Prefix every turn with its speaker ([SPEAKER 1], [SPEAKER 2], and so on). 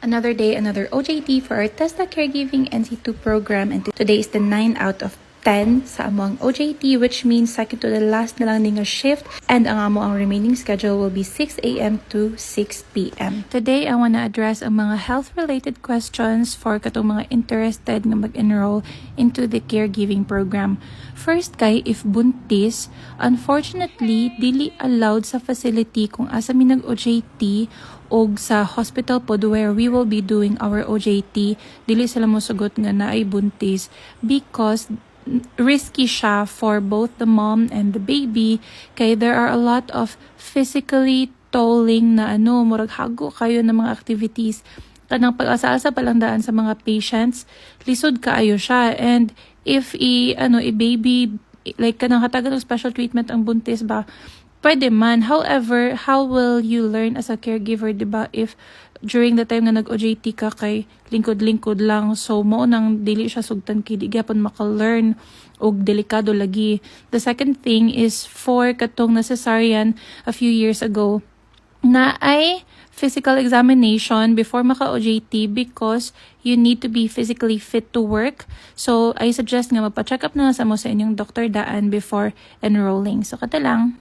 [SPEAKER 1] Another day, another OJT for our TESDA Caregiving NC2 program, and today is the 9 out of 10 sa among OJT, which means second to the last na lang nga shift, and ang remaining schedule will be 6 a.m. to 6 p.m. Today, I want to address ang mga health-related questions for katong mga interested nga mag-enroll into the caregiving program. First kay, if buntis, unfortunately, dili allowed sa facility kung asa mi nag-OJT og sa hospital pod where we will be doing our OJT, dili sila mosugot nga naay buntis because risky siya for both the mom and the baby, kay there are a lot of physically tolling na murag hago kayo ng mga activities. Kanang pag-asa-asa palang daan sa mga patients, lisod kaayo siya. And if i-baby, like kanang hatagan ng special treatment ang buntis ba, pwede man. However, how will you learn as a caregiver, diba, if during the time nga nag-OJT ka kay lingkod-lingkod lang, so mo nang dili siya sugtan kay di gyapon maka-learn og delikado lagi. The second thing is for katong na cesarean a few years ago, na ay physical examination before maka-OJT because you need to be physically fit to work. So I suggest nga magpa-check up na sa mo sa inyong doktor daan before enrolling. So kata lang.